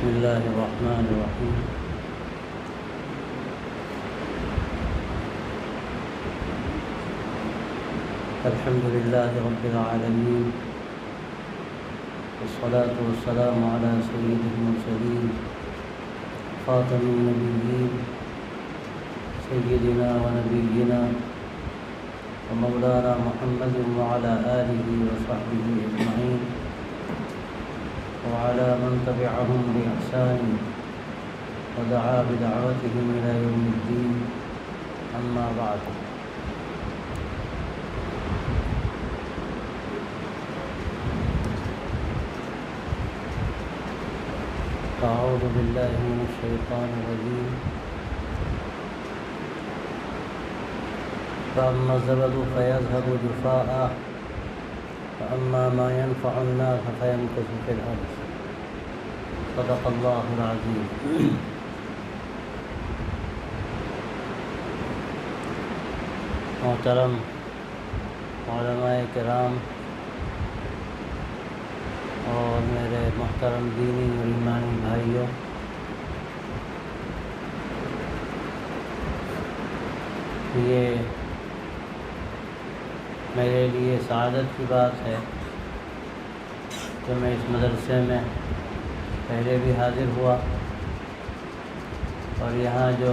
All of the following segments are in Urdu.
بسم الله الرحمن الرحيم. الحمد لله رب العالمين، والصلاة والسلام على سيد المرسلين خاتم النبيين سيدنا ونبينا ومولانا محمد وعلى آله وصحبه أجمعين وعلى من تبعهم بإحسان ودعا بدعوتهم إلى يوم الدين. أما بعد، أعوذ بالله من الشيطان الرجيم. فأما الزبد فيذهب جفاء وأما ما ينفع الناس فيمكث في الأرض. صدق الله العظيم. محترم علماء کرام اور میرے محترم دینی اور ایمانی بھائیوں، یہ میرے لیے سعادت کی بات ہے کہ میں اس مدرسے میں پہلے بھی حاضر ہوا اور یہاں جو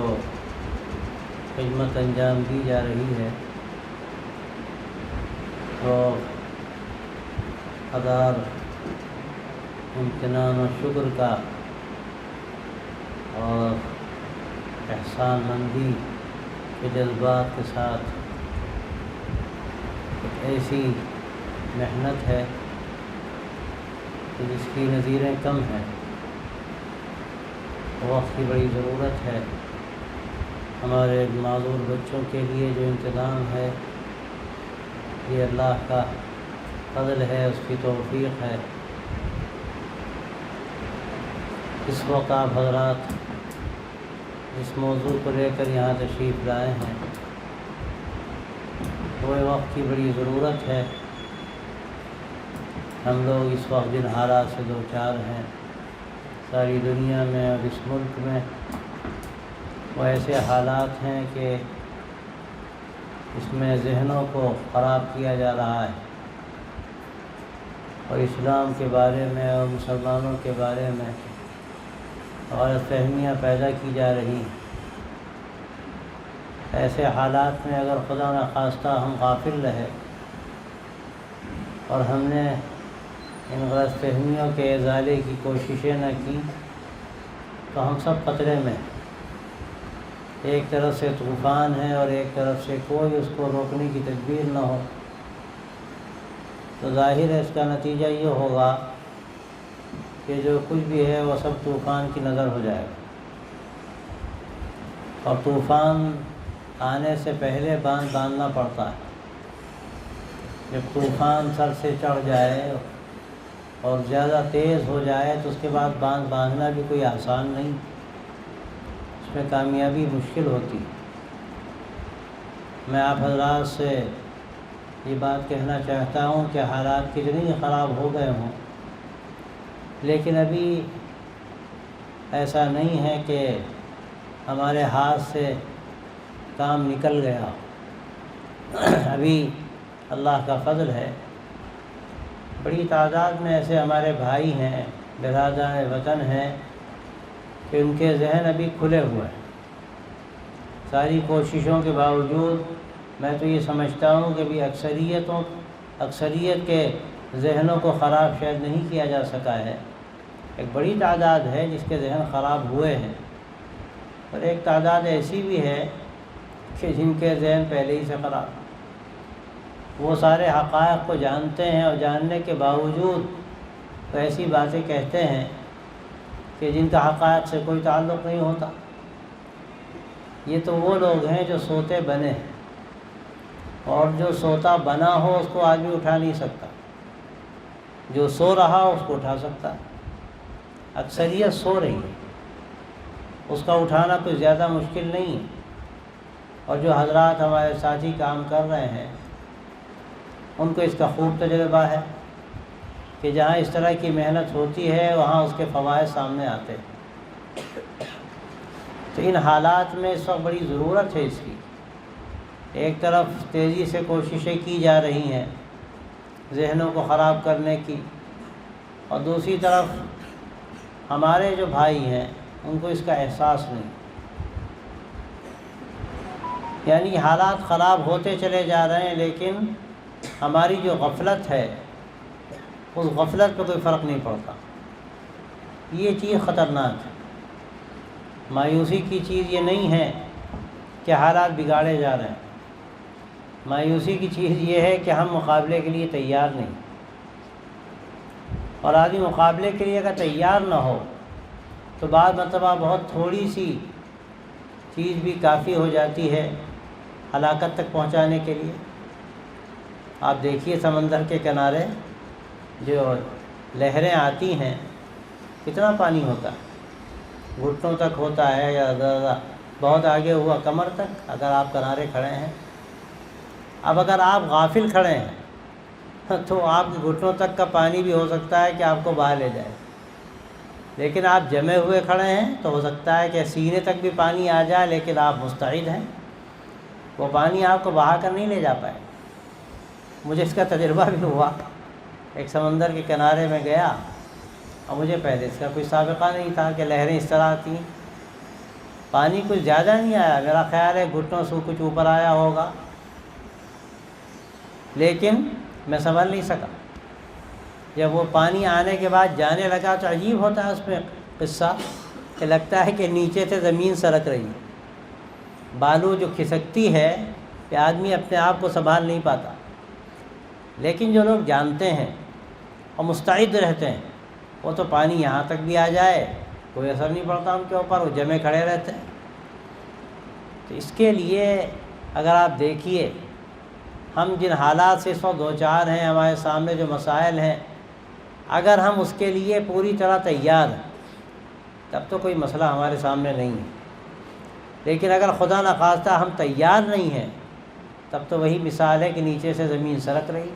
خدمت انجام دی جا رہی ہے تو قدر امتنان و شکر کا اور احسان مندی کے جذبات کے ساتھ ایک ایسی محنت ہے کہ جس کی نظیریں کم ہیں. وقت کی بڑی ضرورت ہے. ہمارے معذور بچوں کے لیے جو انتظام ہے یہ اللہ کا فضل ہے، اس کی توفیق ہے. اس وقت آپ حضرات اس موضوع کو لے کر یہاں تشریف لائے ہیں، وہ وقت کی بڑی ضرورت ہے. ہم لوگ اس وقت جن حالات سے دوچار ہیں ساری دنیا میں اور اس ملک میں، وہ ایسے حالات ہیں کہ اس میں ذہنوں کو خراب کیا جا رہا ہے اور اسلام کے بارے میں اور مسلمانوں کے بارے میں غلط فہمیاں پیدا کی جا رہی ہیں. ایسے حالات میں اگر خدا نخواستہ ہم غافل رہے اور ہم نے ان غلط فہمیوں کے ازالے کی کوششیں نہ کی تو ہم سب خطرے میں. ایک طرف سے طوفان ہے اور ایک طرف سے کوئی اس کو روکنے کی تدبیر نہ ہو تو ظاہر ہے اس کا نتیجہ یہ ہوگا کہ جو کچھ بھی ہے وہ سب طوفان کی نظر ہو جائے گا. اور طوفان آنے سے پہلے باندھ باندھنا پڑتا ہے. جب طوفان سر سے چڑھ جائے اور زیادہ تیز ہو جائے تو اس کے بعد باندھ باندھنا بھی کوئی آسان نہیں، اس میں کامیابی مشکل ہوتی. میں آپ حضرات سے یہ بات کہنا چاہتا ہوں کہ حالات کتنے ہی خراب ہو گئے ہوں لیکن ابھی ایسا نہیں ہے کہ ہمارے ہاتھ سے کام نکل گیا. ابھی اللہ کا فضل ہے، بڑی تعداد میں ایسے ہمارے بھائی ہیں، برادران وطن ہیں کہ ان کے ذہن ابھی کھلے ہوئے ہیں. ساری کوششوں کے باوجود میں تو یہ سمجھتا ہوں کہ بھی اکثریت کے ذہنوں کو خراب شاید نہیں کیا جا سکا ہے. ایک بڑی تعداد ہے جس کے ذہن خراب ہوئے ہیں اور ایک تعداد ایسی بھی ہے کہ جن کے ذہن پہلے ہی سے خراب. وہ سارے حقائق کو جانتے ہیں اور جاننے کے باوجود وہ ایسی باتیں کہتے ہیں کہ جن کا حقائق سے کوئی تعلق نہیں ہوتا. یہ تو وہ لوگ ہیں جو سوتے بنے ہیں، اور جو سوتا بنا ہو اس کو آدمی اٹھا نہیں سکتا، جو سو رہا ہو اس کو اٹھا سکتا ہے. اکثریت سو رہی ہے، اس کا اٹھانا کوئی زیادہ مشکل نہیں ہے. اور جو حضرات ہمارے ساتھی کام کر رہے ہیں ان کو اس کا خوب تجربہ ہے. کہ جہاں اس طرح کی محنت ہوتی ہے وہاں اس کے فوائد سامنے آتے ہیں۔ تو ان حالات میں اس وقت بڑی ضرورت ہے اس کی۔ ایک طرف تیزی سے کوششیں کی جا رہی ہیں ذہنوں کو خراب کرنے کی، اور دوسری طرف ہمارے جو بھائی ہیں ان کو اس کا احساس نہیں، یعنی حالات خراب ہوتے چلے جا رہے ہیں، لیکن ہماری جو غفلت ہے اس غفلت پہ کوئی فرق نہیں پڑتا۔ یہ چیز خطرناک ہے۔ مایوسی کی چیز یہ نہیں ہے کہ حالات بگاڑے جا رہے ہیں، مایوسی کی چیز یہ ہے کہ ہم مقابلے کے لیے تیار نہیں، اور آدمی مقابلے کے لیے اگر تیار نہ ہو تو بعض مرتبہ بہت تھوڑی سی چیز بھی کافی ہو جاتی ہے ہلاکت تک پہنچانے کے لیے۔ آپ دیکھیے سمندر کے کنارے جو لہریں آتی ہیں کتنا پانی ہوتا ہے، گھٹنوں تک ہوتا ہے یا زیادہ بہت آگے ہوا کمر تک اگر آپ کنارے کھڑے ہیں۔ اب اگر آپ غافل کھڑے ہیں تو آپ کے گھٹنوں تک کا پانی بھی ہو سکتا ہے کہ آپ کو بہا لے جائے، لیکن آپ جمے ہوئے کھڑے ہیں تو ہو سکتا ہے کہ سینے تک بھی پانی آ جائے، لیکن آپ مستعد ہیں، وہ پانی آپ کو بہا کر نہیں لے جا پائے۔ مجھے اس کا تجربہ بھی ہوا، ایک سمندر کے کنارے میں گیا اور مجھے پہلے اس کا کوئی سابقہ نہیں تھا کہ لہریں اس طرح آتی ہیں۔ پانی کچھ زیادہ نہیں آیا، میرا خیال ہے گھٹنوں سے کچھ اوپر آیا ہوگا، لیکن میں سنبھل نہیں سکا۔ جب وہ پانی آنے کے بعد جانے لگا تو عجیب ہوتا ہے اس میں قصہ کہ لگتا ہے کہ نیچے سے زمین سرک رہی ہے، بالو جو کھسکتی ہے کہ آدمی اپنے آپ کو سنبھال نہیں پاتا۔ لیکن جو لوگ جانتے ہیں اور مستعد رہتے ہیں وہ تو پانی یہاں تک بھی آ جائے کوئی اثر نہیں پڑتا ان کے اوپر، وہ جمے کھڑے رہتے ہیں۔ تو اس کے لیے اگر آپ دیکھیے ہم جن حالات سے اس وقت دوچار ہیں، ہمارے سامنے جو مسائل ہیں، اگر ہم اس کے لیے پوری طرح تیار ہیں تب تو کوئی مسئلہ ہمارے سامنے نہیں ہے، لیکن اگر خدا نخواستہ ہم تیار نہیں ہیں تب تو وہی مثال ہے کہ نیچے سے زمین سرک رہی،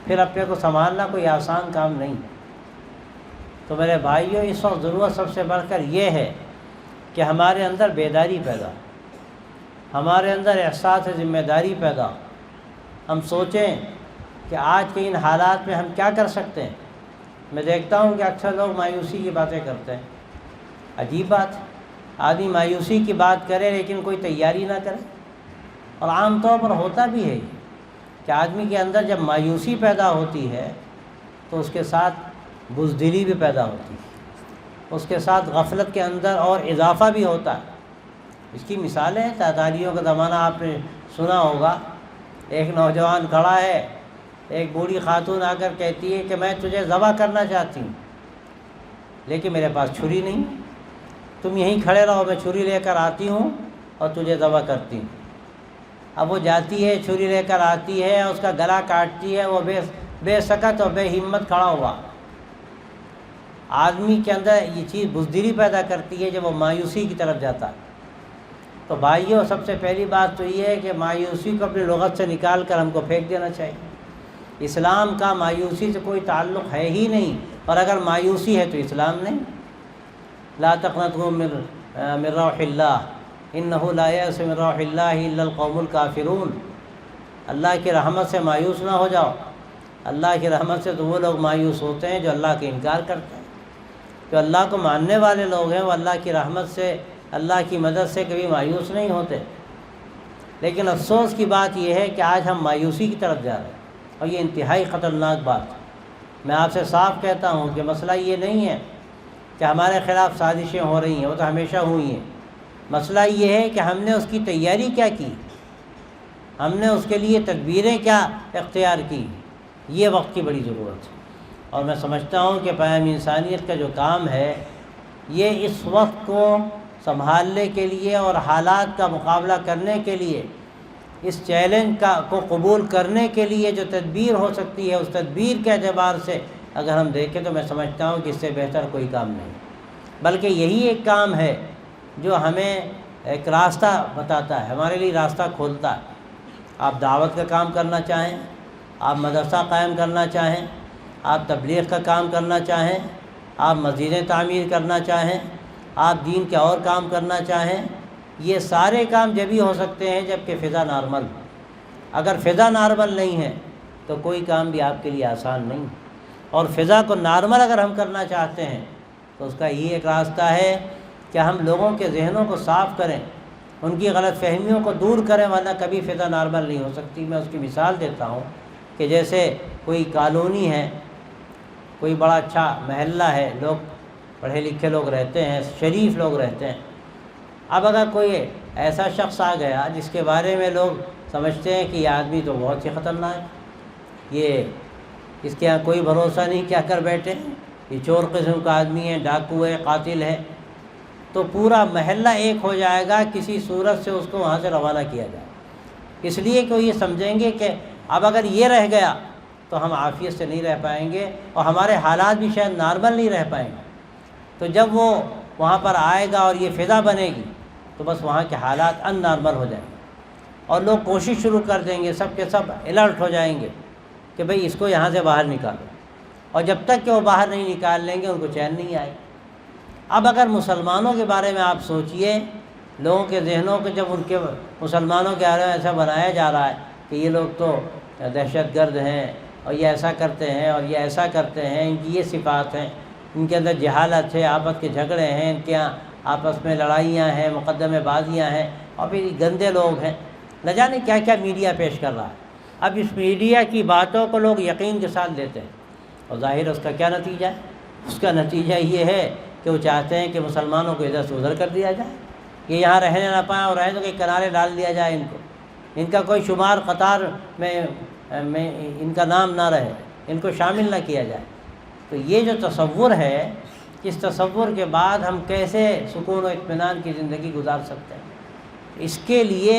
پھر اپنے کو سنبھالنا کوئی آسان کام نہیں۔ تو میرے بھائیوں، اس وقت ضرورت سب سے بڑھ کر یہ ہے کہ ہمارے اندر بیداری پیدا، ہمارے اندر احساس ذمہ داری پیدا، ہم سوچیں کہ آج کے ان حالات میں ہم کیا کر سکتے ہیں۔ میں دیکھتا ہوں کہ اکثر لوگ مایوسی کی باتیں کرتے ہیں، عجیب بات، آدمی مایوسی کی بات کرے لیکن کوئی تیاری نہ کرے، اور عام طور پر ہوتا بھی ہے کہ آدمی کے اندر جب مایوسی پیدا ہوتی ہے تو اس کے ساتھ بزدلی بھی پیدا ہوتی ہے، اس کے ساتھ غفلت کے اندر اور اضافہ بھی ہوتا ہے۔ اس کی مثالیں تاتاریوں کا زمانہ آپ نے سنا ہوگا، ایک نوجوان کھڑا ہے، ایک بوڑھی خاتون آ کر کہتی ہے کہ میں تجھے ذبح کرنا چاہتی ہوں لیکن میرے پاس چھری نہیں، تم یہیں کھڑے رہو، میں چھری لے کر آتی ہوں اور تجھے ذبح کرتی ہوں۔ اب وہ جاتی ہے، چھری لے کر آتی ہے، اس کا گلا کاٹتی ہے، وہ بے سکت اور بے ہمت کھڑا ہوا۔ آدمی کے اندر یہ چیز بزدلی پیدا کرتی ہے جب وہ مایوسی کی طرف جاتا ہے۔ تو بھائیوں، سب سے پہلی بات تو یہ ہے کہ مایوسی کو اپنی لغت سے نکال کر ہم کو پھینک دینا چاہیے۔ اسلام کا مایوسی سے کوئی تعلق ہے ہی نہیں، اور اگر مایوسی ہے تو اسلام نہیں۔ لا تقنطوا من روح اللہ انہ لا یأس من روح اللہ الا القوم الکافرون۔ اللہ کی رحمت سے مایوس نہ ہو جاؤ۔ اللہ کی رحمت سے تو وہ لوگ مایوس ہوتے ہیں جو اللہ کے انکار کرتے ہیں۔ جو اللہ کو ماننے والے لوگ ہیں وہ اللہ کی رحمت سے، اللہ کی مدد سے کبھی مایوس نہیں ہوتے۔ لیکن افسوس کی بات یہ ہے کہ آج ہم مایوسی کی طرف جا رہے ہیں، اور یہ انتہائی خطرناک بات ہے۔ میں آپ سے صاف کہتا ہوں کہ مسئلہ یہ نہیں ہے کہ ہمارے خلاف سازشیں ہو رہی ہیں، وہ تو ہمیشہ ہوئی ہیں۔ مسئلہ یہ ہے کہ ہم نے اس کی تیاری کیا کی، ہم نے اس کے لیے تدبیریں کیا اختیار کی، یہ وقت کی بڑی ضرورت ہے۔ اور میں سمجھتا ہوں کہ پیام انسانیت کا جو کام ہے یہ اس وقت کو سنبھالنے کے لیے اور حالات کا مقابلہ کرنے کے لیے، اس چیلنج کو قبول کرنے کے لیے جو تدبیر ہو سکتی ہے، اس تدبیر کے اعتبار سے اگر ہم دیکھیں تو میں سمجھتا ہوں کہ اس سے بہتر کوئی کام نہیں، بلکہ یہی ایک کام ہے جو ہمیں ایک راستہ بتاتا ہے، ہمارے لیے راستہ کھولتا ہے۔ آپ دعوت کا کام کرنا چاہیں، آپ مدرسہ قائم کرنا چاہیں، آپ تبلیغ کا کام کرنا چاہیں، آپ مسجدیں تعمیر کرنا چاہیں، آپ دین کے اور کام کرنا چاہیں، یہ سارے کام جبھی ہو سکتے ہیں جب کہ فضا نارمل ہو۔ اگر فضا نارمل نہیں ہے تو کوئی کام بھی آپ کے لیے آسان نہیں، اور فضا کو نارمل اگر ہم کرنا چاہتے ہیں تو اس کا یہ ایک راستہ ہے کہ ہم لوگوں کے ذہنوں کو صاف کریں، ان کی غلط فہمیوں کو دور کریں، ورنہ کبھی فضا نارمل نہیں ہو سکتی۔ میں اس کی مثال دیتا ہوں کہ جیسے کوئی کالونی ہے، کوئی بڑا اچھا محلہ ہے، لوگ پڑھے لکھے لوگ رہتے ہیں، شریف لوگ رہتے ہیں۔ اب اگر کوئی ایسا شخص آ گیا جس کے بارے میں لوگ سمجھتے ہیں کہ یہ آدمی تو بہت ہی خطرناک، یہ اس کے یہاں کوئی بھروسہ نہیں، کیا کر بیٹھے، یہ چور قسم کا آدمی ہے، ڈاکو ہے، قاتل ہے، تو پورا محلہ ایک ہو جائے گا، کسی صورت سے اس کو وہاں سے روانہ کیا جائے، اس لیے کہ وہ یہ سمجھیں گے کہ اب اگر یہ رہ گیا تو ہم عافیت سے نہیں رہ پائیں گے، اور ہمارے حالات بھی شاید نارمل نہیں رہ پائیں گے۔ تو جب وہ وہاں پر آئے گا اور یہ فضا بنے گی تو بس وہاں کے حالات ان نارمل ہو جائیں گے، اور لوگ کوشش شروع کر دیں گے، سب کے سب الرٹ ہو جائیں گے کہ بھئی اس کو یہاں سے باہر نکالو، اور جب تک کہ وہ باہر نہیں نکال لیں گے ان کو چین نہیں آئے۔ اب اگر مسلمانوں کے بارے میں آپ سوچئے، لوگوں کے ذہنوں کو جب ان کے مسلمانوں کے بارے میں ایسا بنایا جا رہا ہے کہ یہ لوگ تو دہشت گرد ہیں، اور یہ ایسا کرتے ہیں، اور یہ ایسا کرتے ہیں، ان کی یہ صفات ہیں، ان کے اندر جہالت ہے، آپس کے جھگڑے ہیں، ان کے یہاں آپس میں لڑائیاں ہیں، مقدمے بازیاں ہیں، اور پھر گندے لوگ ہیں، نہ جانے کیا کیا میڈیا پیش کر رہا ہے۔ اب اس میڈیا کی باتوں کو لوگ یقین کے ساتھ لیتے ہیں، اور ظاہر اس کا کیا نتیجہ ہے؟ اس کا نتیجہ یہ ہے کہ وہ چاہتے ہیں کہ مسلمانوں کو ادھر سے ادھر کر دیا جائے، کہ یہاں رہنے نہ پائیں، اور رہیں تو کہ کنارے ڈال دیا جائے، ان کو، ان کا کوئی شمار قطار میں ان کا نام نہ رہے، ان کو شامل نہ کیا جائے۔ تو یہ جو تصور ہے، اس تصور کے بعد ہم کیسے سکون و اطمینان کی زندگی گزار سکتے ہیں؟ اس کے لیے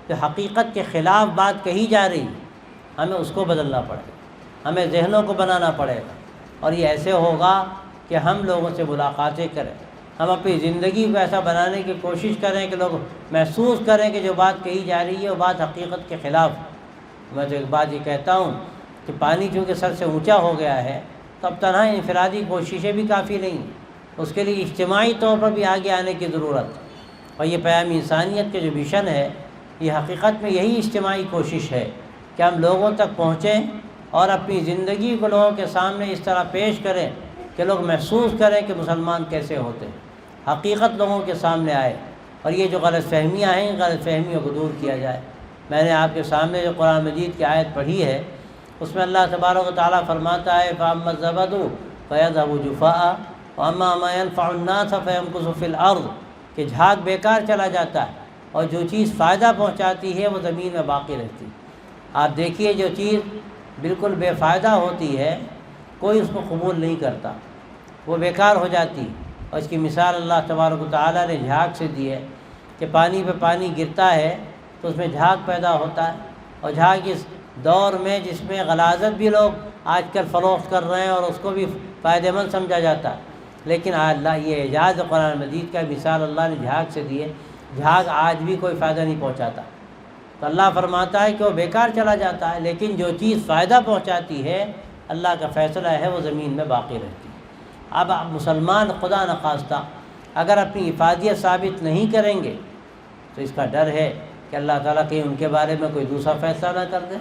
جو حقیقت کے خلاف بات کہی جا رہی ہمیں اس کو بدلنا پڑے گا، ہمیں ذہنوں کو بنانا پڑے گا، اور یہ ایسے ہوگا کہ ہم لوگوں سے ملاقاتیں کریں، ہم اپنی زندگی کو ایسا بنانے کی کوشش کریں کہ لوگ محسوس کریں کہ جو بات کہی جا رہی ہے وہ بات حقیقت کے خلاف۔ میں تو ایک بات یہ کہتا ہوں کہ پانی چونکہ سر سے اونچا ہو گیا ہے تو اب تنہا انفرادی کوششیں بھی کافی نہیں ہیں، اس کے لیے اجتماعی طور پر بھی آگے آنے کی ضرورت ہے، اور یہ پیام انسانیت کے جو مشن ہے یہ حقیقت میں یہی اجتماعی کوشش ہے کہ ہم لوگوں تک پہنچیں اور اپنی زندگی کو لوگوں کے سامنے اس طرح پیش کریں کہ لوگ محسوس کریں کہ مسلمان کیسے ہوتے ہیں، حقیقت لوگوں کے سامنے آئے، اور یہ جو غلط فہمیاں ہیں ان غلط فہمیوں کو دور کیا جائے۔ میں نے آپ کے سامنے جو قرآن مجید کی آیت پڑھی ہے اس میں اللہ تبارک و تعالیٰ فرماتا ہے فَأَمَّا الزَّبَدُ فَيَذْهَبُ جُفَاءً وَأَمَّا مَا يَنْفَعُ النَّاسَ فَيَمْكُثُ فِي الْأَرْضِ، کہ جھاگ بیکار چلا جاتا ہے اور جو چیز فائدہ پہنچاتی ہے وہ زمین میں باقی رہتی ہے۔ آپ دیکھیے جو چیز بالکل بے فائدہ ہوتی ہے کوئی اس کو قبول نہیں کرتا، وہ بیکار ہو جاتی، اور اس کی مثال اللہ تبارک و تعالیٰ نے جھاگ سے دی ہے کہ پانی پہ پانی گرتا ہے تو اس میں جھاگ پیدا ہوتا ہے، اور جھاگ اس دور میں جس میں غلاظت بھی لوگ آج کل فروخت کر رہے ہیں اور اس کو بھی فائدہ مند سمجھا جاتا ہے، لیکن اللہ یہ اعجاز قرآن مجید کا مثال اللہ نے جھاگ سے دی ہے، جھاگ آج بھی کوئی فائدہ نہیں پہنچاتا، تو اللہ فرماتا ہے کہ وہ بیکار چلا جاتا ہے، لیکن جو چیز فائدہ پہنچاتی ہے اللہ کا فیصلہ ہے وہ زمین میں باقی رہتی ہے۔ اب مسلمان خدا نخواستہ اگر اپنی افادیت ثابت نہیں کریں گے تو اس کا ڈر ہے کہ اللہ تعالیٰ کہیں ان کے بارے میں کوئی دوسرا فیصلہ نہ کر دے،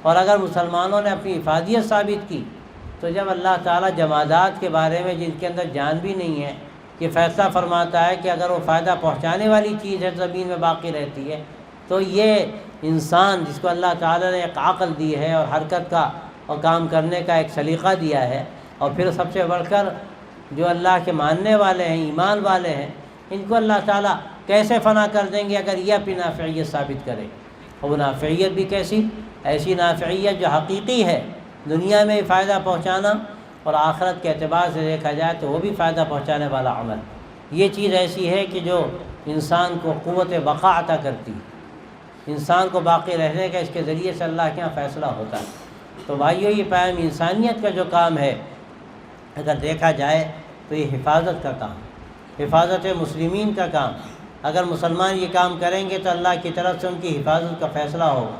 اور اگر مسلمانوں نے اپنی افادیت ثابت کی تو جب اللہ تعالیٰ جمادات کے بارے میں جن کے اندر جان بھی نہیں ہے یہ فیصلہ فرماتا ہے کہ اگر وہ فائدہ پہنچانے والی چیز ہے زمین میں باقی رہتی ہے، تو یہ انسان جس کو اللہ تعالیٰ نے ایک عقل دی ہے اور حرکت کا اور کام کرنے کا ایک سلیقہ دیا ہے، اور پھر سب سے بڑھ کر جو اللہ کے ماننے والے ہیں، ایمان والے ہیں، ان کو اللہ تعالیٰ کیسے فنا کر دیں گے اگر یہ اپنی نافعیت ثابت کرے، اور وہ نافعیت بھی کیسی؟ ایسی نافعیت جو حقیقی ہے، دنیا میں فائدہ پہنچانا، اور آخرت کے اعتبار سے دیکھا جائے تو وہ بھی فائدہ پہنچانے والا عمل۔ یہ چیز ایسی ہے کہ جو انسان کو قوت بقا عطا کرتی، انسان کو باقی رہنے کا اس کے ذریعے سے اللہ کے یہاں فیصلہ ہوتا ہے۔ تو بھائیو یہ پیام انسانیت کا جو کام ہے اگر دیکھا جائے تو یہ حفاظت کا کام، حفاظت مسلمین کا کام، اگر مسلمان یہ کام کریں گے تو اللہ کی طرف سے ان کی حفاظت کا فیصلہ ہوگا،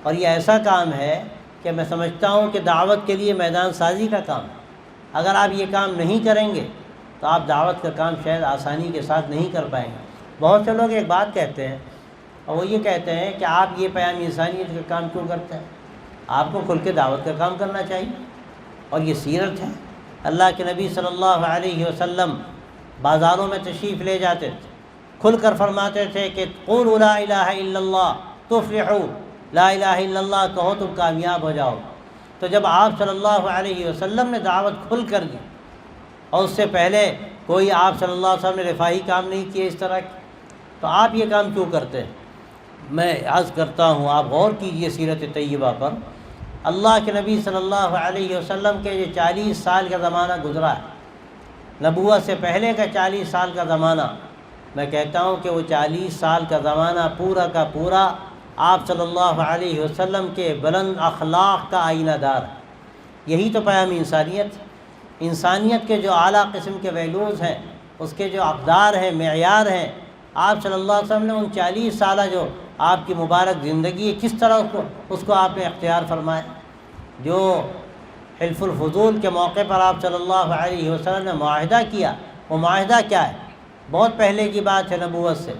اور یہ ایسا کام ہے کہ میں سمجھتا ہوں کہ دعوت کے لیے میدان سازی کا کام ہے۔ اگر آپ یہ کام نہیں کریں گے تو آپ دعوت کا کام شاید آسانی کے ساتھ نہیں کر پائیں گے۔ بہت سے لوگ ایک بات کہتے ہیں اور وہ یہ کہتے ہیں کہ آپ یہ پیام انسانیت کا کام کیوں کرتے ہیں؟ آپ کو کھل کے دعوت کا کام کرنا چاہیے، اور یہ سیرت ہے۔ اللہ کے نبی صلی اللہ علیہ وسلم بازاروں میں تشریف لے جاتے تھے، کھل کر فرماتے تھے کہ قولوا لا الہ الا اللہ تفلحوا، لا الہ الا اللہ کہو تم کامیاب ہو جاؤ۔ تو جب آپ صلی اللہ علیہ وسلم نے دعوت کھل کر دی، اور اس سے پہلے کوئی آپ صلی اللہ علیہ وسلم نے رفاہی کام نہیں کیے اس طرح کے، تو آپ یہ کام کیوں کرتے ہیں؟ میں عرض کرتا ہوں آپ غور کیجئے سیرت طیبہ پر۔ اللہ کے نبی صلی اللہ علیہ وسلم کے یہ 40 سال کا زمانہ گزرا ہے، نبوت سے پہلے کا 40 سال کا زمانہ، میں کہتا ہوں کہ وہ 40 سال کا زمانہ پورا کا پورا آپ صلی اللہ علیہ وسلم کے بلند اخلاق کا آئینہ دار ہے۔ یہی تو پیام انسانیت، انسانیت کے جو اعلیٰ قسم کے ویلیوز ہیں، اس کے جو اقدار ہیں، معیار ہیں، آپ صلی اللہ علیہ وسلم نے ان 40 سالہ جو آپ کی مبارک زندگی ہے، کس طرح اس کو آپ نے اختیار فرمایا۔ جو حلف الفضول کے موقع پر آپ صلی اللہ علیہ وسلم نے معاہدہ کیا، وہ معاہدہ کیا ہے؟ بہت پہلے کی بات ہے نبوت سے،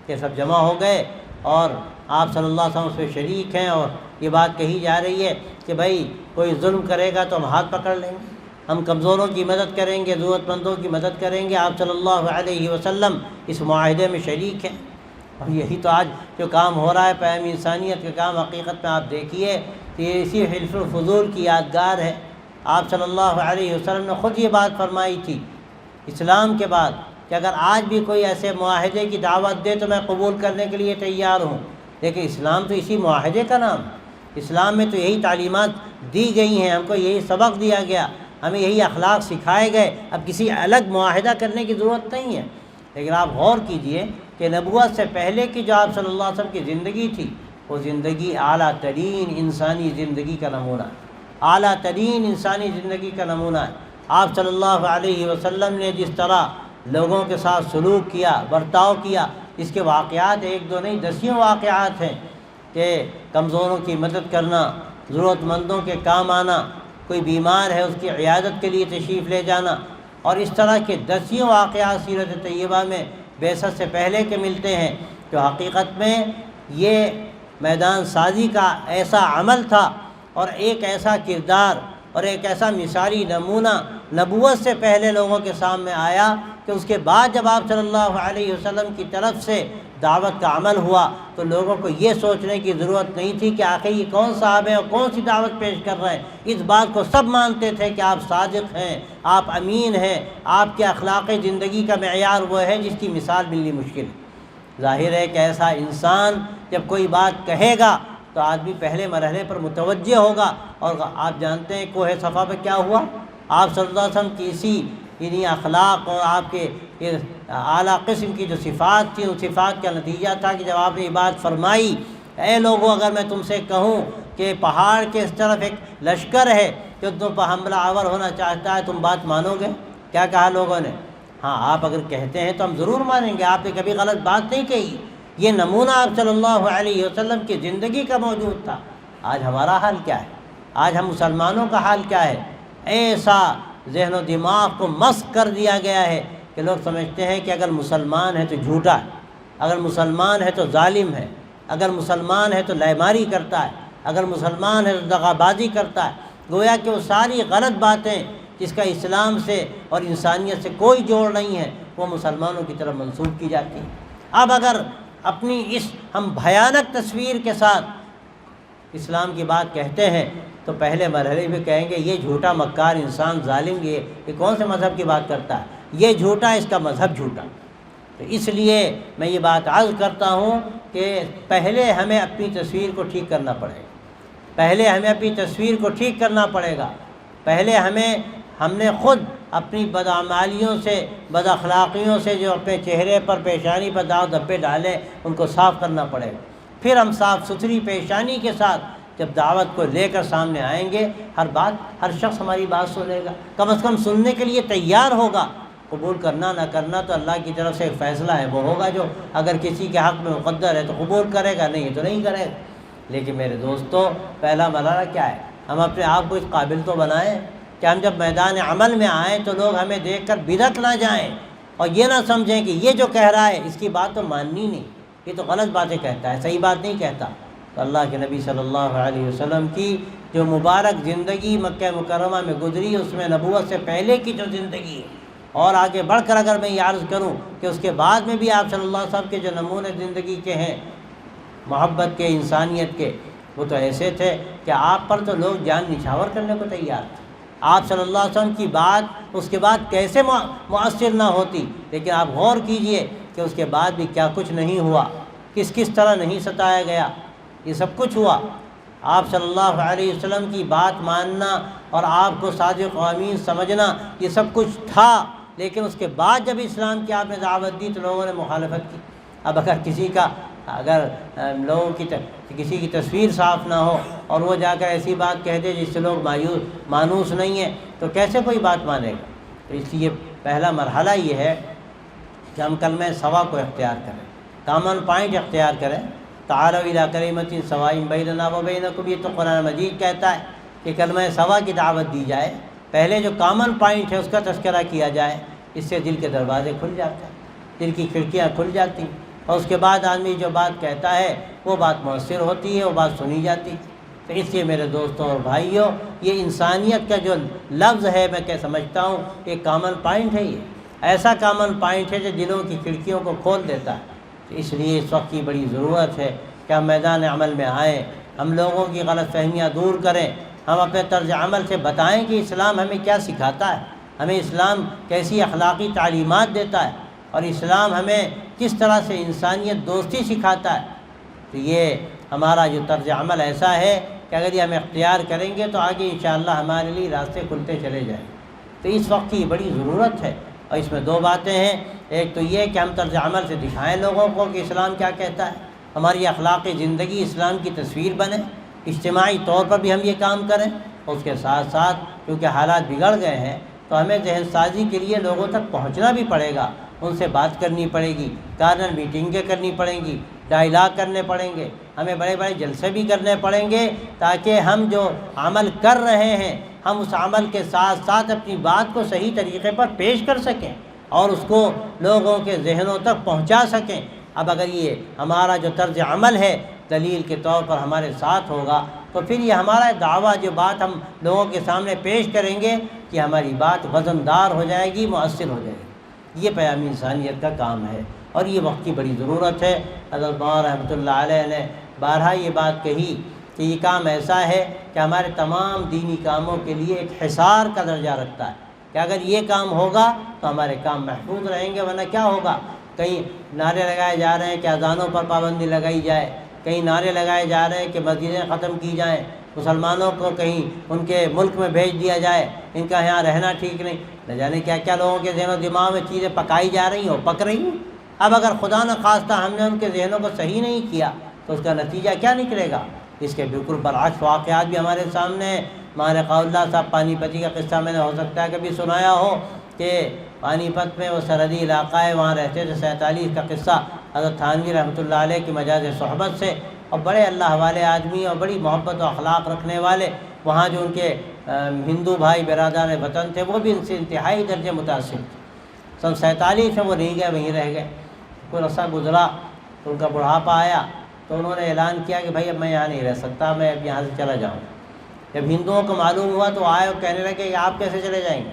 کہ سب جمع ہو گئے اور آپ صلی اللہ علیہ وسلم اس پہ شریک ہیں، اور یہ بات کہی جا رہی ہے کہ بھائی کوئی ظلم کرے گا تو ہم ہاتھ پکڑ لیں گے، ہم کمزوروں کی مدد کریں گے، ضرورت مندوں کی مدد کریں گے۔ آپ صلی اللہ علیہ وسلم اس معاہدے میں شریک ہیں، اور یہی تو آج جو کام ہو رہا ہے پیام انسانیت کا کام، حقیقت میں آپ دیکھیے کہ یہ اسی حلف الفضول کی یادگار ہے۔ آپ صلی اللہ علیہ وسلم نے خود یہ بات فرمائی تھی اسلام کے بعد کہ اگر آج بھی کوئی ایسے معاہدے کی دعوت دے تو میں قبول کرنے کے لیے تیار ہوں، لیکن اسلام تو اسی معاہدے کا نام ہے۔ اسلام میں تو یہی تعلیمات دی گئی ہیں، ہم کو یہی سبق دیا گیا، ہمیں یہی اخلاق سکھائے گئے، اب کسی الگ معاہدہ کرنے کی ضرورت نہیں ہے۔ لیکن آپ غور کیجئے کہ نبوت سے پہلے کی جو آپ صلی اللہ علیہ وسلم کی زندگی تھی، وہ زندگی اعلیٰ ترین انسانی زندگی کا نمونہ ہے، اعلیٰ ترین انسانی زندگی کا نمونہ ہے۔ آپ صلی اللہ علیہ وسلم نے جس طرح لوگوں کے ساتھ سلوک کیا، برتاؤ کیا، اس کے واقعات ایک دو نہیں دسیوں واقعات ہیں، کہ کمزوروں کی مدد کرنا، ضرورت مندوں کے کام آنا، کوئی بیمار ہے اس کی عیادت کے لیے تشریف لے جانا، اور اس طرح کے دسیوں واقعات سیرت طیبہ میں بعثت سے پہلے کے ملتے ہیں، جو حقیقت میں یہ میدان سازی کا ایسا عمل تھا، اور ایک ایسا کردار اور ایک ایسا مثالی نمونہ نبوت سے پہلے لوگوں کے سامنے آیا، کہ اس کے بعد جب آپ صلی اللہ علیہ وسلم کی طرف سے دعوت کا عمل ہوا تو لوگوں کو یہ سوچنے کی ضرورت نہیں تھی کہ آخر یہ کون صاحب ہیں اور کون سی دعوت پیش کر رہے ہیں۔ اس بات کو سب مانتے تھے کہ آپ صادق ہیں، آپ امین ہیں، آپ کے اخلاق زندگی کا معیار وہ ہے جس کی مثال ملنی مشکل ہے۔ ظاہر ہے کہ ایسا انسان جب کوئی بات کہے گا تو آدمی پہلے مرحلے پر متوجہ ہوگا، اور آپ جانتے ہیں کوہ صفا پہ کیا ہوا؟ آپ صلی اللہ علیہ وسلم کی اسی انہی اخلاق اور آپ کے اعلیٰ قسم کی جو صفات تھی، ان صفات کا نتیجہ تھا کہ جب آپ نے یہ بات فرمائی، اے لوگوں اگر میں تم سے کہوں کہ پہاڑ کے اس طرف ایک لشکر ہے جو تم پر حملہ آور ہونا چاہتا ہے، تم بات مانو گے؟ کیا کہا لوگوں نے؟ ہاں آپ اگر کہتے ہیں تو ہم ضرور مانیں گے، آپ نے کبھی غلط بات نہیں کہی۔ یہ نمونہ آپ صلی اللہ علیہ وسلم کی زندگی کا موجود تھا۔ آج ہمارا حال کیا ہے؟ آج ہم مسلمانوں کا حال کیا ہے؟ ایسا ذہن و دماغ کو مسخ کر دیا گیا ہے کہ لوگ سمجھتے ہیں کہ اگر مسلمان ہے تو جھوٹا ہے، اگر مسلمان ہے تو ظالم ہے، اگر مسلمان ہے تو لیماری کرتا ہے، اگر مسلمان ہے تو دغا بازی کرتا ہے۔ گویا کہ وہ ساری غلط باتیں جس کا اسلام سے اور انسانیت سے کوئی جوڑ نہیں ہے، وہ مسلمانوں کی طرف منسوب کی جاتی ہے۔ اب اگر اپنی اس ہم بھیانک تصویر کے ساتھ اسلام کی بات کہتے ہیں تو پہلے مرحلے میں کہیں گے یہ جھوٹا مکار انسان، ظالم، یہ کون سے مذہب کی بات کرتا ہے، یہ جھوٹا، اس کا مذہب جھوٹا۔ تو اس لیے میں یہ بات عرض کرتا ہوں کہ پہلے ہمیں اپنی تصویر کو ٹھیک کرنا پڑے گا، پہلے ہمیں اپنی تصویر کو ٹھیک کرنا پڑے گا، پہلے ہم نے خود اپنی بدعمالیوں سے، بد اخلاقیوں سے جو اپنے چہرے پر، پیشانی پر داغ دھبے ڈالے، ان کو صاف کرنا پڑے گا۔ پھر ہم صاف ستھری پیشانی کے ساتھ جب دعوت کو لے کر سامنے آئیں گے، ہر شخص ہماری بات سنے گا، کم از کم سننے کے لیے تیار ہوگا۔ قبول کرنا نہ کرنا تو اللہ کی طرف سے ایک فیصلہ ہے، وہ ہوگا جو اگر کسی کے حق میں مقدر ہے تو قبول کرے گا، نہیں تو نہیں کرے گا۔ لیکن میرے دوستو، پہلا مرحلہ کیا ہے؟ ہم اپنے آپ کو اس قابل تو بنائیں کہ ہم جب میدان عمل میں آئیں تو لوگ ہمیں دیکھ کر بدعت نہ جائیں اور یہ نہ سمجھیں کہ یہ جو کہہ رہا ہے اس کی بات تو ماننی نہیں، یہ تو غلط باتیں کہتا ہے، صحیح بات نہیں کہتا۔ تو اللہ کے نبی صلی اللہ علیہ وسلم کی جو مبارک زندگی مکہ مکرمہ میں گزری، اس میں نبوت سے پہلے کی جو زندگی ہے، اور آگے بڑھ کر اگر میں یہ عرض کروں کہ اس کے بعد میں بھی آپ صلی اللہ علیہ وسلم کے جو نمونے زندگی کے ہیں محبت کے، انسانیت کے، وہ تو ایسے تھے کہ آپ پر تو لوگ جان نچھاور کرنے کو تیار تھے۔ آپ صلی اللہ علیہ وسلم کی بات اس کے بعد کیسے مؤثر نہ ہوتی، لیکن آپ غور کیجئے کہ اس کے بعد بھی کیا کچھ نہیں ہوا، کس طرح نہیں ستایا گیا، یہ سب کچھ ہوا۔ آپ صلی اللہ علیہ وسلم کی بات ماننا اور آپ کو صادق و امین سمجھنا، یہ سب کچھ تھا، لیکن اس کے بعد جب اسلام کی آپ نے دعوت دی تو لوگوں نے مخالفت کی۔ اب اگر لوگوں کی کسی کی تصویر صاف نہ ہو اور وہ جا کر ایسی بات کہہ دے جس سے لوگ مانوس نہیں ہیں، تو کیسے کوئی بات مانے گا؟ تو اس لیے پہلا مرحلہ یہ ہے کہ ہم کلمہ سوا کو اختیار کریں، کامن پوائنٹ اختیار کریں۔ تعالوا الی کلمۃ سواء بیننا و بینکم، یہ تو قرآن مجید کہتا ہے کہ کلمہ سوا کی دعوت دی جائے، پہلے جو کامن پوائنٹ ہے اس کا تذکرہ کیا جائے، اس سے دل کے دروازے کھل جاتے ہیں، دل کی کھڑکیاں کھل جاتی ہیں، اور اس کے بعد آدمی جو بات کہتا ہے وہ بات مؤثر ہوتی ہے، وہ بات سنی جاتی ہے۔ تو اس لیے میرے دوستوں اور بھائیوں، یہ انسانیت کا جو لفظ ہے میں کیا سمجھتا ہوں کہ کامن پوائنٹ ہے، یہ ایسا کامن پوائنٹ ہے جو دلوں کی کھڑکیوں کو کھول دیتا ہے۔ تو اس لیے اس وقت کی بڑی ضرورت ہے کہ ہم میدان عمل میں آئیں، ہم لوگوں کی غلط فہمیاں دور کریں، ہم اپنے طرز عمل سے بتائیں کہ اسلام ہمیں کیا سکھاتا ہے، ہمیں اسلام کیسی اخلاقی تعلیمات دیتا ہے، اور اسلام ہمیں کس طرح سے انسانیت دوستی سکھاتا ہے۔ تو یہ ہمارا جو طرز عمل ایسا ہے کہ اگر یہ ہم اختیار کریں گے تو آگے انشاءاللہ ہمارے لیے راستے کھلتے چلے جائیں۔ تو اس وقت کی بڑی ضرورت ہے، اور اس میں دو باتیں ہیں، ایک تو یہ کہ ہم طرز عمل سے دکھائیں لوگوں کو کہ اسلام کیا کہتا ہے، ہماری اخلاقی زندگی اسلام کی تصویر بنے، اجتماعی طور پر بھی ہم یہ کام کریں، اور اس کے ساتھ ساتھ کیونکہ حالات بگڑ گئے ہیں تو ہمیں ذہن سازی کے لیے لوگوں تک پہنچنا بھی پڑے گا، ان سے بات کرنی پڑے گی، کارنر میٹنگیں کرنی پڑیں گی، ڈائلاگ کرنے پڑیں گے، ہمیں بڑے بڑے جلسے بھی کرنے پڑیں گے، تاکہ ہم جو عمل کر رہے ہیں ہم اس عمل کے ساتھ ساتھ اپنی بات کو صحیح طریقے پر پیش کر سکیں اور اس کو لوگوں کے ذہنوں تک پہنچا سکیں۔ اب اگر یہ ہمارا جو طرز عمل ہے دلیل کے طور پر ہمارے ساتھ ہوگا تو پھر یہ ہمارا دعویٰ جو بات ہم لوگوں کے سامنے پیش کریں گے کہ ہماری بات وزندار ہو جائے گی، مؤثر ہو جائے گی۔ یہ پیام انسانیت کا کام ہے، اور یہ وقت کی بڑی ضرورت ہے۔ حضرت مولانا رحمۃ اللہ علیہ نے بارہا یہ بات کہی کہ یہ کام ایسا ہے کہ ہمارے تمام دینی کاموں کے لیے ایک حصار کا درجہ رکھتا ہے، کہ اگر یہ کام ہوگا تو ہمارے کام محفوظ رہیں گے، ورنہ کیا ہوگا؟ کہیں نعرے لگائے جا رہے ہیں کہ اذانوں پر پابندی لگائی جائے، کہیں نعرے لگائے جا رہے ہیں کہ مسجدیں ختم کی جائیں، مسلمانوں کو کہیں ان کے ملک میں بھیج دیا جائے، ان کا یہاں رہنا ٹھیک نہیں، نہ جانے کیا کیا لوگوں کے ذہن و دماغ میں چیزیں پکائی جا رہی ہیں اور پک رہی ہیں۔ اب اگر خدا نہ خواستہ ہم نے ان کے ذہنوں کو صحیح نہیں کیا تو اس کا نتیجہ کیا نکلے گا؟ اس کے بالکل برعکس واقعات بھی ہمارے سامنے ہیں۔ مانا اللہ صاحب پانی پتی کا قصہ میں نے ہو سکتا ہے کبھی سنایا ہو کہ پانی پت میں وہ سرحدی علاقہ ہے، وہاں رہتے تھے 47 کا قصہ حضرت تھانوی رحمۃ اللہ علیہ کی مجاز صحبت سے، اور بڑے اللہ والے آدمی اور بڑی محبت و اخلاق رکھنے والے، وہاں جو ان کے ہندو بھائی برادر وطن تھے وہ بھی ان سے انتہائی درجے متاثر تھے۔ سن 47 میں وہ نہیں گئے، وہیں رہ گئے۔ کوئی عرصہ گزرا تو ان کا بڑھاپا آیا تو انہوں نے اعلان کیا کہ بھائی اب میں یہاں نہیں رہ سکتا، میں اب یہاں سے چلا جاؤں۔ جب ہندوؤں کو معلوم ہوا تو آئے اور کہنے لگے کہ آپ کیسے چلے جائیں گے؟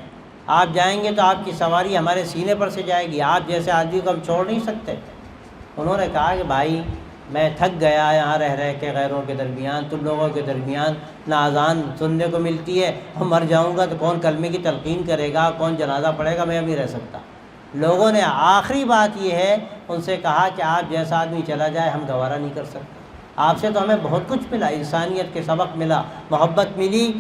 آپ جائیں گے تو آپ کی سواری ہمارے سینے پر سے جائے گی، آپ جیسے آدمی کو ہم چھوڑ نہیں سکتے۔ انہوں نے کہا کہ بھائی میں تھک گیا یہاں رہ کے غیروں کے درمیان، تم لوگوں کے درمیان نہ اذان سننے کو ملتی ہے، اور مر جاؤں گا تو کون کلمے کی تلقین کرے گا، کون جنازہ پڑھے گا، میں اب نہیں رہ سکتا۔ لوگوں نے آخری بات یہ ہے ان سے کہا کہ آپ جیسا آدمی چلا جائے ہم گوارہ نہیں کر سکتے، آپ سے تو ہمیں بہت کچھ ملا، انسانیت کے سبق ملا، محبت ملی،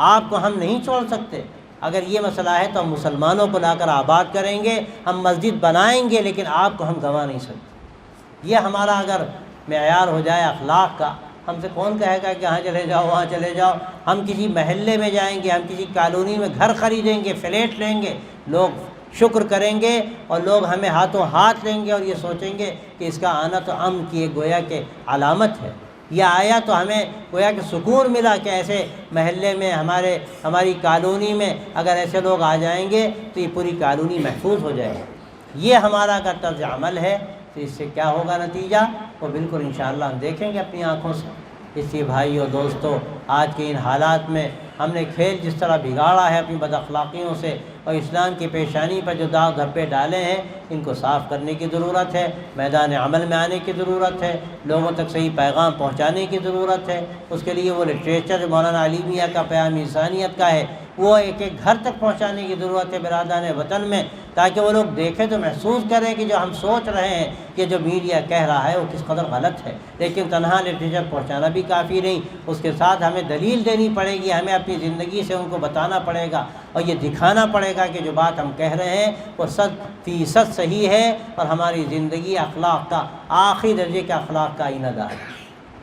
آپ کو ہم نہیں چھوڑ سکتے۔ اگر یہ مسئلہ ہے تو ہم مسلمانوں کو لا کر آباد کریں گے، ہم مسجد بنائیں گے، لیکن آپ کو ہم گنوا نہیں سکتے۔ یہ ہمارا اگر معیار ہو جائے اخلاق کا، ہم سے کون کہے گا کہ یہاں چلے جاؤ وہاں چلے جاؤ؟ ہم کسی محلے میں جائیں گے، ہم کسی کالونی میں گھر خریدیں گے، فلیٹ لیں گے، لوگ شکر کریں گے اور لوگ ہمیں ہاتھوں ہاتھ لیں گے اور یہ سوچیں گے کہ اس کا آنا تو امن کی ایک گویا کہ علامت ہے۔ یہ آیا تو ہمیں گویا کہ سکون ملا کہ ایسے محلے میں ہماری کالونی میں اگر ایسے لوگ آ جائیں گے تو یہ پوری کالونی محفوظ ہو جائے گی۔ یہ ہمارا اگر طرز عمل ہے تو اس سے کیا ہوگا نتیجہ، وہ بالکل انشاءاللہ ہم دیکھیں گے اپنی آنکھوں سے۔ اس لیے بھائیو دوستو، آج کے ان حالات میں ہم نے کھیل جس طرح بگاڑا ہے اپنی بد اخلاقیوں سے، اور اسلام کی پیشانی پر جو داغ دھبے ڈالے ہیں، ان کو صاف کرنے کی ضرورت ہے، میدان عمل میں آنے کی ضرورت ہے، لوگوں تک صحیح پیغام پہنچانے کی ضرورت ہے۔ اس کے لیے وہ لٹریچر جو مولانا علی میاں کا پیام انسانیت کا ہے، وہ ایک ایک گھر تک پہنچانے کی ضرورت ہے برادران وطن میں، تاکہ وہ لوگ دیکھیں تو محسوس کریں کہ جو ہم سوچ رہے ہیں کہ جو میڈیا کہہ رہا ہے وہ کس قدر غلط ہے۔ لیکن تنہا لٹریچر پہنچانا بھی کافی نہیں، اس کے ساتھ ہمیں دلیل دینی پڑے گی، ہمیں اپنی زندگی سے ان کو بتانا پڑے گا اور یہ دکھانا پڑے گا کہ جو بات ہم کہہ رہے ہیں وہ 100% صحیح ہے، اور ہماری زندگی اخلاق کا آخری درجے کے اخلاق کا آئینہ دار ہے۔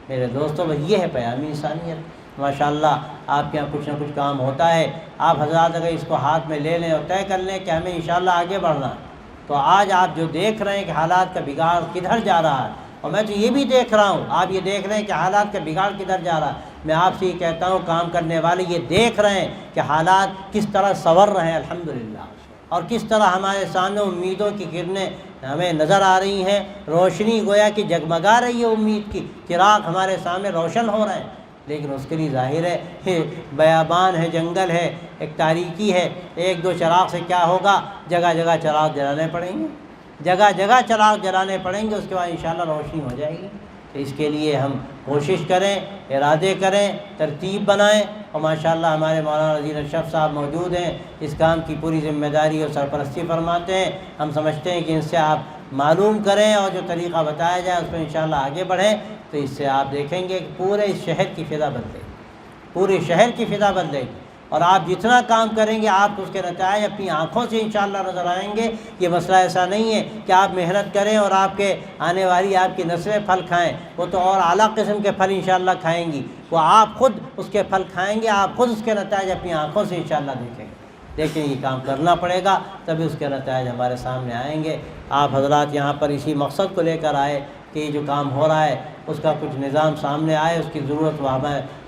میرے دوستو، بس یہ ہے پیام انسانیت۔ ماشاءاللہ آپ کے یہاں کچھ نہ کچھ کام ہوتا ہے، آپ حضرات اگر اس کو ہاتھ میں لے لیں اور طے کر لیں کہ ہمیں انشاءاللہ آگے بڑھنا ہے، تو آج آپ جو دیکھ رہے ہیں کہ حالات کا بگاڑ کدھر جا رہا ہے، اور میں تو یہ بھی دیکھ رہا ہوں، آپ یہ دیکھ رہے ہیں کہ حالات کا بگاڑ کدھر جا رہا ہے، میں آپ سے یہ کہتا ہوں کام کرنے والے یہ دیکھ رہے ہیں کہ حالات کس طرح سنور رہے ہیں الحمدللہ، اور کس طرح ہمارے سامنے امیدوں کی کرنیں ہمیں نظر آ رہی ہیں، روشنی گویا کہ جگمگا رہی ہے، امید کی چراغ ہمارے سامنے روشن ہو رہے ہیں۔ لیکن اس کے لیے ظاہر ہے بیابان ہے، جنگل ہے، ایک تاریکی ہے، ایک دو چراغ سے کیا ہوگا، جگہ جگہ چراغ جلانے پڑیں گے، جگہ جگہ چراغ جلانے پڑیں گے، اس کے بعد انشاءاللہ روشنی ہو جائے گی۔ تو اس کے لیے ہم کوشش کریں، ارادے کریں، ترتیب بنائیں، اور ماشاءاللہ ہمارے مولانا نذیر اشرف صاحب موجود ہیں، اس کام کی پوری ذمہ داری اور سرپرستی فرماتے ہیں۔ ہم سمجھتے ہیں کہ ان سے آپ معلوم کریں اور جو طریقہ بتایا جائے اس پہ انشاءاللہ آگے بڑھیں، تو اس سے آپ دیکھیں گے کہ پورے اس شہر کی فضا بدلے گی، پورے شہر کی فضا بدلے گی، اور آپ جتنا کام کریں گے آپ کو اس کے نتائج اپنی آنکھوں سے انشاءاللہ نظر آئیں گے۔ یہ مسئلہ ایسا نہیں ہے کہ آپ محنت کریں اور آپ کے آنے والی آپ کی نسلیں پھل کھائیں، وہ تو اور اعلیٰ قسم کے پھل انشاءاللہ کھائیں گی، وہ آپ خود اس کے پھل کھائیں گے، آپ خود اس کے نتائج اپنی آنکھوں سے انشاءاللہ دیکھیں گے۔ لیکن یہ کام کرنا پڑے گا، تبھی اس کے نتائج ہمارے سامنے آئیں گے۔ آپ حضرات یہاں پر اسی مقصد کو لے کر آئے کہ یہ جو کام ہو رہا ہے اس کا کچھ نظام سامنے آئے، اس کی ضرورت وہ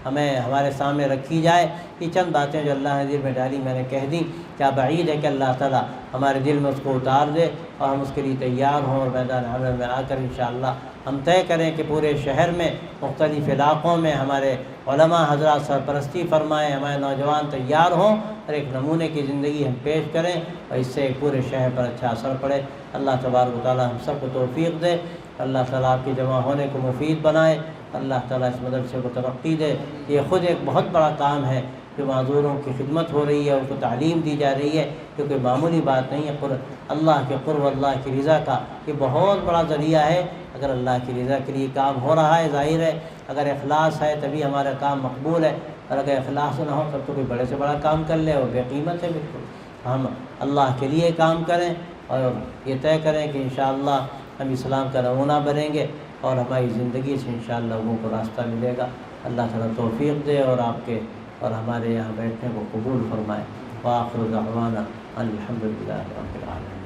ہمیں ہمارے سامنے رکھی جائے۔ یہ چند باتیں جو اللہ نے دل میں ڈالی میں نے کہہ دی، کیا بعید ہے کہ اللہ تعالیٰ ہمارے دل میں اس کو اتار دے اور ہم اس کے لیے تیار ہوں، اور میدان عمل میں آ کر انشاءاللہ ہم طے کریں کہ پورے شہر میں مختلف علاقوں میں ہمارے علماء حضرات سرپرستی فرمائیں، ہمارے نوجوان تیار ہوں اور ایک نمونے کی زندگی ہم پیش کریں، اور اس سے پورے شہر پر اچھا اثر پڑے۔ اللہ تبارک و تعالیٰ ہم سب کو توفیق دے، اللہ تعالیٰ آپ کی جمع ہونے کو مفید بنائے، اللہ تعالیٰ اس مدرسے کو ترقی دے۔ یہ خود ایک بہت بڑا کام ہے جو معذوروں کی خدمت ہو رہی ہے، ان کو تعلیم دی جا رہی ہے، کیونکہ معمولی بات نہیں ہے۔ اللہ کے قرب، اللہ کی رضا کا یہ بہت بڑا ذریعہ ہے۔ اگر اللہ کی رضا کے لیے کام ہو رہا ہے، ظاہر ہے اگر اخلاص ہے تبھی ہمارا کام مقبول ہے، اور اگر اخلاص نہ ہو تب تو کوئی بڑے سے بڑا کام کر لے اور بے قیمت ہے بالکل۔ ہم اللہ کے لیے کام کریں اور یہ طے کریں کہ انشاءاللہ ہم اسلام کا نمونہ بنیں گے، اور ہماری زندگی سے انشاءاللہ لوگوں کو راستہ ملے گا۔ اللہ تعالیٰ توفیق دے اور آپ کے اور ہمارے یہاں بیٹھنے کو قبول فرمائے۔ وآخر دعوانا الحمدللہ رب العالمین۔